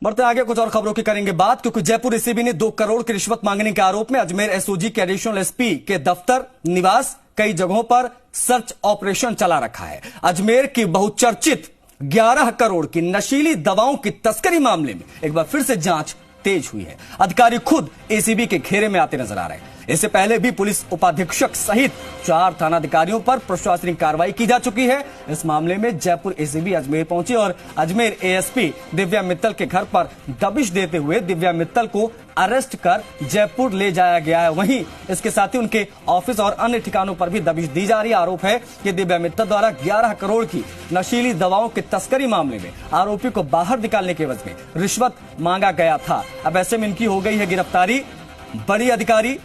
बढ़ते आगे कुछ और खबरों की करेंगे बात, क्योंकि जयपुर एसीबी ने 2 करोड़ की रिश्वत मांगने के आरोप में अजमेर एसओजी के एडिशनल एसपी के दफ्तर, निवास, कई जगहों पर सर्च ऑपरेशन चला रखा है। अजमेर की बहुचर्चित 11 करोड़ की नशीली दवाओं की तस्करी मामले में एक बार फिर से जांच तेज हुई है। अधिकारी खुद एसीबी के घेरे में आते नजर आ रहे हैं। इससे पहले भी पुलिस उपाधीक्षक सहित 4 थानाधिकारियों पर प्रशासनिक कार्रवाई की जा चुकी है। इस मामले में जयपुर एसीबी अजमेर पहुंची और अजमेर एएसपी दिव्या मित्तल के घर पर दबिश देते हुए दिव्या मित्तल को अरेस्ट कर जयपुर ले जाया गया है। वहीं इसके साथ ही उनके ऑफिस और अन्य ठिकानों पर भी दबिश दी जा रही है। आरोप है कि दिव्या मित्तल द्वारा 11 करोड़ की नशीली दवाओं की तस्करी मामले में आरोपी को बाहर निकालने के एवज में रिश्वत मांगा गया था। अब ऐसे में इनकी हो गई है गिरफ्तारी। बड़ी अधिकारी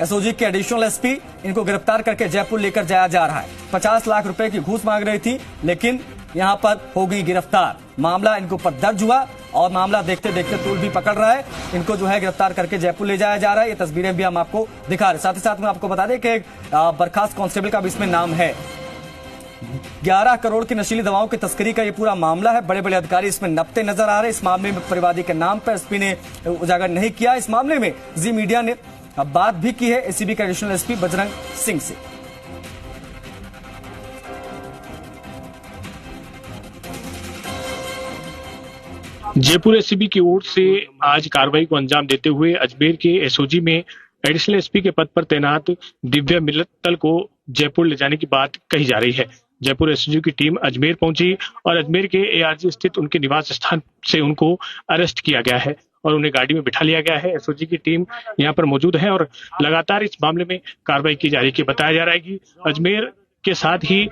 एसओजी के एडिशनल एसपी इनको गिरफ्तार करके जयपुर लेकर जाया जा रहा है। 50 लाख रुपए की घूस मांग रही थी, लेकिन यहां पर हो गई गिरफ्तार। मामला इनके ऊपर दर्ज हुआ और मामला देखते देखते तूल भी पकड़ रहा है। इनको जो है गिरफ्तार करके जयपुर ले जाया जा रहा है। ये तस्वीरें भी हम आपको दिखा रहे हैं। साथ ही साथ में आपको बता दें कि बर्खास्त कांस्टेबल का भी इसमें नाम है। 11 करोड़ की नशीली दवाओं की तस्करी का ये पूरा मामला है। बड़े बड़े अधिकारी इसमें नपते नजर आ रहे हैं। इस मामले में परिवादी के नाम पर एसपी ने उजागर नहीं किया। इस मामले में जी मीडिया ने अब बात भी की है एसीबी के एडिशनल एसपी बजरंग सिंह से। जयपुर एसीबी की ओर से आज कार्रवाई को अंजाम देते हुए अजमेर के एसओजी में एडिशनल एसपी के पद पर तैनात दिव्या मित्तल को जयपुर ले जाने की बात कही जा रही है। जयपुर एसओजी की टीम अजमेर पहुंची और अजमेर के एआरजी स्थित उनके निवास स्थान से उनको अरेस्ट किया गया है और उन्हें गाड़ी में बिठा लिया गया है। एसओजी की टीम यहाँ पर मौजूद है और लगातार इस मामले में कार्रवाई की जा रही है। बताया जा रहा है कि अजमेर के साथ ही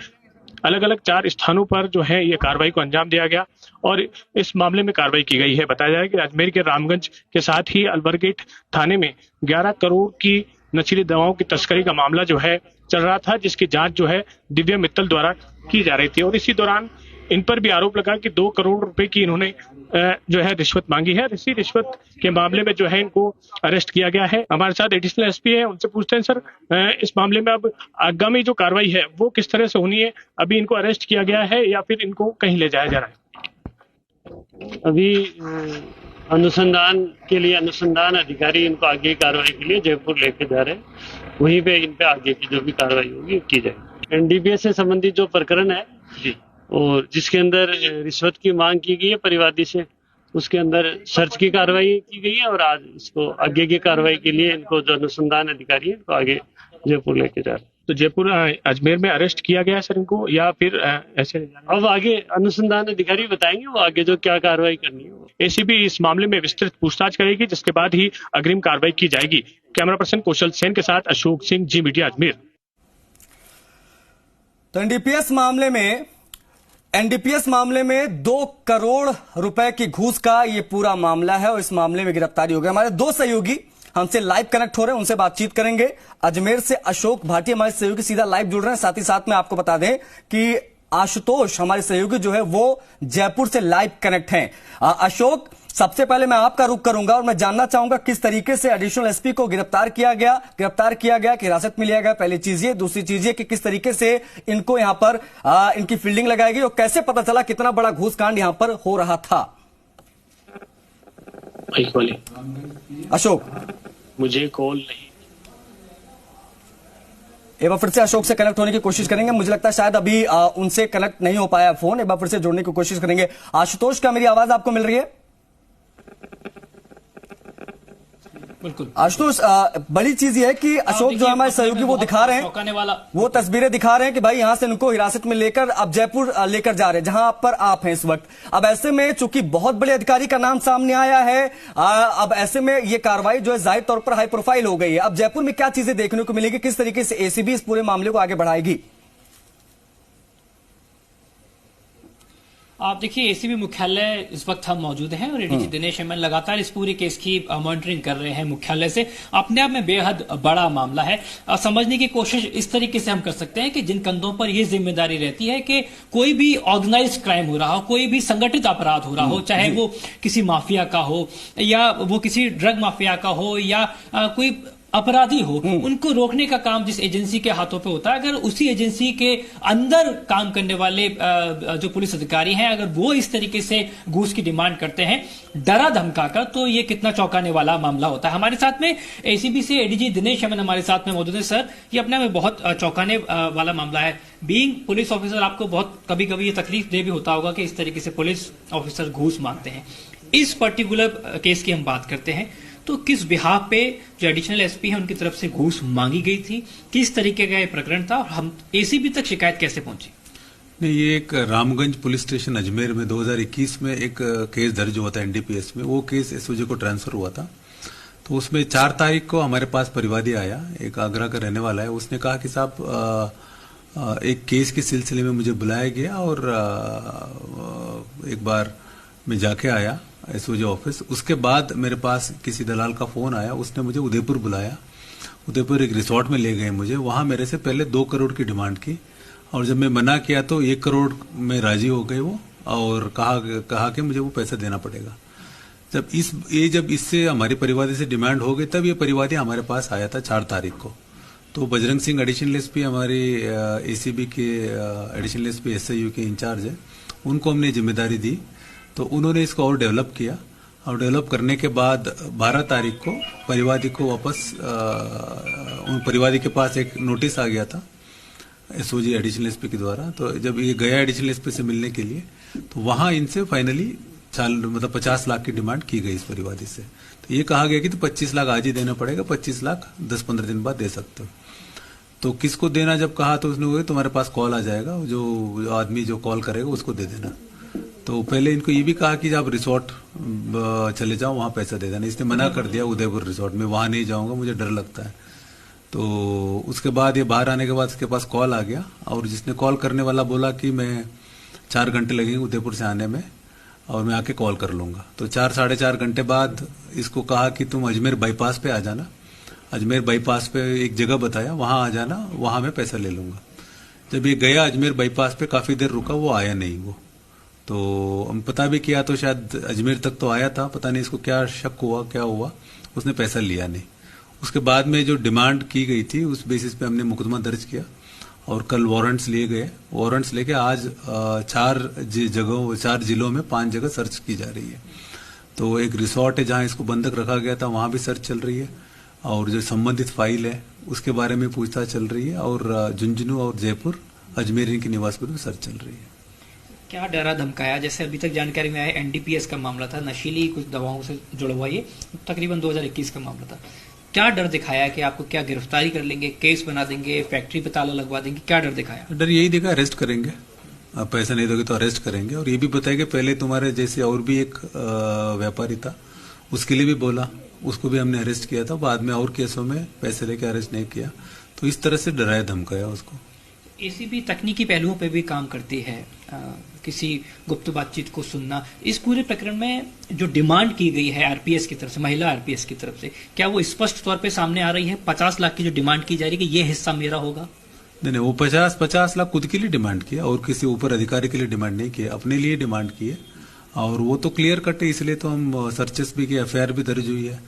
अलग अलग 4 स्थानों पर जो है ये कार्रवाई को अंजाम दिया गया और इस मामले में कार्रवाई की गई है। बताया जा रहा है कि अजमेर के रामगंज के साथ ही अलबरगेट थाने में 11 करोड़ की नशीली दवाओं की तस्करी का मामला जो है चल रहा था, जिसकी जांच जो है दिव्या मित्तल द्वारा की जा रही थी और इसी दौरान इन पर भी आरोप लगा कि 2 करोड़ रुपए की इन्होंने जो है रिश्वत मांगी है। इसी रिश्वत के मामले में जो है इनको अरेस्ट किया गया है। हमारे साथ एडिशनल एसपी है, उनसे पूछते हैं सर, इस मामले में अब आगामी जो कार्रवाई है वो किस तरह से होनी है? अभी इनको अरेस्ट किया गया है या फिर इनको कहीं ले जाया जा रहा है? अभी अनुसंधान के लिए अनुसंधान अधिकारी इनको आगे कार्रवाई के लिए जयपुर लेके जा रहे हैं। वहीं पे इन पे आगे की जो भी कार्रवाई होगी की जाएगी। एनडीपीएस से संबंधित जो प्रकरण है जी, और जिसके अंदर रिश्वत की मांग की गई है परिवादी से, उसके अंदर सर्च की कार्रवाई की गई है और आज इसको आगे की कार्रवाई के लिए इनको जो अनुसंधान अधिकारी है इनको आगे जयपुर लेके जा रहे हैं। तो जयपुर अजमेर में अरेस्ट किया गया सर इनको या फिर ऐसे? अब आगे अनुसंधान अधिकारी बताएंगे वो आगे जो क्या कार्रवाई करनी है। एसीबी इस मामले में विस्तृत पूछताछ करेगी, जिसके बाद ही अग्रिम कार्रवाई की जाएगी। कैमरा पर्सन कौशल सेन के साथ अशोक सिंह, जी मीडिया अजमेर। तो एनडीपीएस मामले में 2 करोड़ रुपए की घूस का ये पूरा मामला है और इस मामले में गिरफ्तारी हो गई। हमारे 2 सहयोगी हमसे लाइव कनेक्ट हो रहे हैं, उनसे बातचीत करेंगे। अजमेर से अशोक भाटी हमारे सहयोगी सीधा लाइव जुड़ रहे हैं। साथ ही साथ में आपको बता दें कि आशुतोष हमारे सहयोगी जो है वो जयपुर से लाइव कनेक्ट हैं। अशोक, सबसे पहले मैं आपका रुख करूंगा और मैं जानना चाहूंगा किस तरीके से एडिशनल एसपी को गिरफ्तार किया गया कि हिरासत में लिया गया। पहली चीज ये, दूसरी चीज ये कि किस तरीके से इनको यहां पर इनकी फील्डिंग लगाई गई और कैसे पता चला कितना बड़ा घूस कांड यहां पर हो रहा था? अशोक, मुझे कॉल नहीं। एक बार फिर से अशोक से कनेक्ट होने की कोशिश करेंगे। मुझे लगता है शायद अभी उनसे कनेक्ट नहीं हो पाया फोन। एक बार फिर से जोड़ने की कोशिश करेंगे। आशुतोष, क्या मेरी आवाज आपको मिल रही है? बिल्कुल आशुतोष, बड़ी चीज ये है कि अशोक जो हमारे सहयोगी वो दिखा रहे हैं, वो तस्वीरें दिखा रहे हैं कि भाई यहां से इनको हिरासत में लेकर अब जयपुर लेकर जा रहे हैं, जहां पर आप हैं इस वक्त। अब ऐसे में चूंकि बहुत बड़े अधिकारी का नाम सामने आया है, अब ऐसे में ये कार्रवाई जो है जाहिर तौर पर हाई प्रोफाइल हो गई है। अब जयपुर में क्या चीजें देखने को मिलेगी, किस तरीके से एसीबी इस पूरे मामले को आगे बढ़ाएगी? आप देखिए, एसीबी मुख्यालय इस वक्त हम मौजूद हैं और एडीजी दिनेश एमएन लगातार इस पूरे केस की मॉनिटरिंग कर रहे हैं मुख्यालय से। अपने आप में बेहद बड़ा मामला है। समझने की कोशिश इस तरीके से हम कर सकते हैं कि जिन कंधों पर यह जिम्मेदारी रहती है कि कोई भी ऑर्गेनाइज क्राइम हो रहा हो, कोई भी संगठित अपराध हो रहा हो, चाहे वो किसी माफिया का हो या वो किसी ड्रग माफिया का हो या कोई अपराधी हो उनको रोकने का काम जिस एजेंसी के हाथों पे होता है, अगर उसी एजेंसी के अंदर काम करने वाले जो पुलिस अधिकारी हैं अगर वो इस तरीके से घूस की डिमांड करते हैं डरा धमकाकर, तो ये कितना चौंकाने वाला मामला होता है। हमारे साथ में एसीबी से एडीजी दिनेश अमन हमारे साथ में मौजूद है। सर, ये अपने में बहुत चौंकाने वाला मामला है। बीइंग पुलिस ऑफिसर आपको बहुत कभी कभी ये तकलीफ दे भी होता होगा कि इस तरीके से पुलिस ऑफिसर घूस मांगते हैं। इस पर्टिकुलर केस की हम बात करते हैं तो किस बिहाफ पे जो एडिशनल एसपी है उनकी तरफ से घूस मांगी गई थी, किस तरीके का ये प्रकरण था और हम एसीबी तक शिकायत कैसे पहुंची? नहीं, ये एक रामगंज पुलिस स्टेशन अजमेर में 2021 में एक केस दर्ज हुआ था एनडीपीएस में। वो केस एसओजी को ट्रांसफर हुआ था। तो उसमें 4 तारीख को हमारे पास परिवादी आया, एक आगरा का रहने वाला है। उसने कहा कि साहब एक केस के सिलसिले में मुझे बुलाया गया और एक बार मैं जाके आया एसओजी ऑफिस। उसके बाद मेरे पास किसी दलाल का फोन आया, उसने मुझे उदयपुर बुलाया। उदयपुर एक रिसोर्ट में ले गए मुझे। वहां मेरे से पहले 2 करोड़ की डिमांड की और जब मैं मना किया तो 1 करोड़ में राजी हो गए वो और कहा कि मुझे वो पैसा देना पड़ेगा। जब इससे हमारी परिवादी से डिमांड हो गई तब ये परिवादी हमारे पास आया था 4 तारीख को। तो बजरंग सिंह एडिशनल एसपी हमारे एसीबी के एडिशनल एसपी एसआईयू के इंचार्ज है, उनको हमने जिम्मेदारी दी। तो उन्होंने इसको और डेवलप किया और डेवलप करने के बाद 12 तारीख को परिवादी को वापस उन परिवादी के पास एक नोटिस आ गया था एसओजी एडिशनल एसपी के द्वारा। तो जब ये गया एडिशनल एसपी से मिलने के लिए तो वहां इनसे फाइनली 50 लाख की डिमांड की गई इस परिवादी से। तो ये कहा गया कि तो 25 लाख आज ही देना पड़ेगा, 25 लाख 10-15 दिन बाद दे सकते हो। तो किसको देना जब कहा तो उसने कहा तुम्हारे पास कॉल आ जाएगा, जो आदमी जो कॉल करेगा उसको दे देना। तो पहले इनको ये भी कहा कि आप रिसोर्ट चले जाओ, वहां पैसा दे देना। इसने मना कर दिया उदयपुर रिसोर्ट में, वहां नहीं जाऊंगा, मुझे डर लगता है। तो उसके बाद ये बाहर आने के बाद उसके पास कॉल आ गया और जिसने कॉल करने वाला बोला कि मैं 4 घंटे लगेंगे उदयपुर से आने में और मैं आके कॉल कर लूंगा। तो 4-4.5 घंटे बाद इसको कहा कि तुम अजमेर बाईपास पे आ जाना। अजमेर बाईपास पे एक जगह बताया, वहां आ जाना, वहां मैं पैसा ले लूंगा। जब ये गया अजमेर बाईपास पे काफी देर रुका, वो आया नहीं। वो तो हम पता भी किया तो शायद अजमेर तक तो आया था, पता नहीं इसको क्या शक हुआ क्या हुआ, उसने पैसा लिया नहीं। उसके बाद में जो डिमांड की गई थी उस बेसिस पे हमने मुकदमा दर्ज किया और कल वारंट्स लिए गए। वारंट्स लेके आज 4 जिलों में 5 जगह सर्च की जा रही है। तो एक रिसोर्ट है जहां इसको बंधक रखा गया था, वहां भी सर्च चल रही है और जो संबंधित फाइल है उसके बारे में पूछताछ चल रही है और झुंझुनू और जयपुर अजमेर इनके निवास पर भी सर्च चल रही है। क्या डरा धमकाया? जैसे अभी तक जानकारी में आया एनडीपीएस का मामला था, नशीली कुछ दवाओं से जुड़ा हुआ, ये तकरीबन 2021 का मामला था। क्या डर दिखाया कि आपको क्या गिरफ्तारी कर लेंगे, केस बना देंगे, फैक्ट्री पे ताला लगवा देंगे? क्या डर दिखाया? डर यही दिखा अरेस्ट करेंगे, आप पैसा नहीं दोगे तो अरेस्ट करेंगे। और ये भी बताया कि पहले तुम्हारे जैसे और भी एक व्यापारी था, उसके लिए भी बोला, उसको भी हमने अरेस्ट किया था। बाद में और केसों में पैसे लेके अरेस्ट नहीं किया। तो इस तरह से डराया धमकाया उसको। एसीबी तकनीकी पहलुओं पे भी काम करती है, किसी गुप्त बातचीत को सुनना। इस पूरे प्रकरण में जो डिमांड की गई है आरपीएस की तरफ से, महिला आरपीएस की तरफ से, क्या वो स्पष्ट तौर पे सामने आ रही है? 50 लाख की जो डिमांड की जा रही है कि ये हिस्सा मेरा होगा? नहीं, वो 50 लाख खुद के लिए डिमांड किया और किसी ऊपर अधिकारी के लिए डिमांड नहीं किया, अपने लिए डिमांड की है। और वो तो क्लियर कट है, इसलिए तो हम सर्चेस भी किए, एफआईआर भी दर्ज हुई है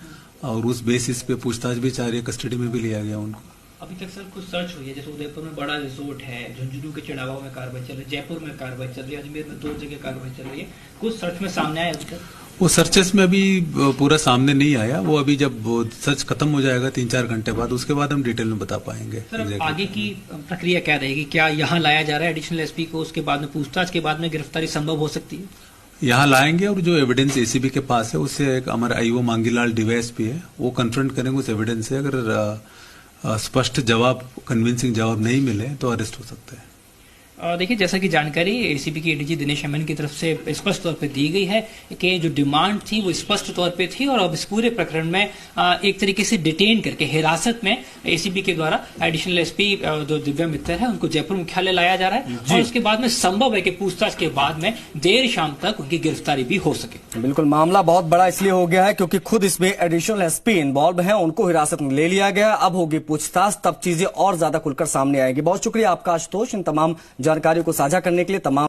और उस बेसिस पे पूछताछ भी जारी है, कस्टडी में भी लिया गया उनको। अभी तक सर कुछ सर्च हुई है, जैसे उदयपुर में बड़ा रिसोर्ट है, झुंझुनू के चिड़ावा में कार्रवाई चल रही है, जयपुर में कार्रवाई चल रही है, अजमेर में 2 जगह कार्रवाई चल रही है। कुछ सर्च में सामने आया अभी तक? वो सर्चेस में अभी पूरा सामने नहीं आया। वो अभी जब सर्च खत्म हो जाएगा 3-4 घंटे बाद, उसके बाद हम डिटेल में बता पाएंगे। सर, आगे की प्रक्रिया क्या रहेगी? क्या यहाँ लाया जा रहा है एडिशनल एसपी को, उसके बाद में पूछताछ के बाद में गिरफ्तारी संभव हो सकती है? यहाँ लाएंगे और जो एविडेंस एसीबी के पास है उससे, एक हमारा आईओ मांगीलाल डीवाईएसपी है, वो कन्फ्रंट करेंगे उस एविडेंस से। अगर स्पष्ट जवाब, कन्विंसिंग जवाब नहीं मिले तो अरेस्ट हो सकते हैं। देखिए, जैसा कि जानकारी एसीबी की एडीजी दिनेश अमन की तरफ से स्पष्ट तौर पे दी गई है कि जो डिमांड थी वो स्पष्ट तौर पे थी और अब इस पूरे प्रकरण में एक तरीके से डिटेन करके हिरासत में एसीबी के द्वारा एडिशनल एसपी जो दिव्या मित्तर है उनको जयपुर मुख्यालय लाया जा रहा है और उसके बाद में संभव है कि पूछताछ के बाद में देर शाम तक उनकी गिरफ्तारी भी हो सके। बिल्कुल, मामला बहुत बड़ा इसलिए हो गया है क्योंकि खुद इसमें एडिशनल एसपी इन्वॉल्व है, उनको हिरासत में ले लिया गया। अब होगी पूछताछ, तब चीजें और ज्यादा खुलकर सामने आएगी। बहुत शुक्रिया आपका आशुतोष, इन तमाम जानकारियों को साझा करने के लिए। तमाम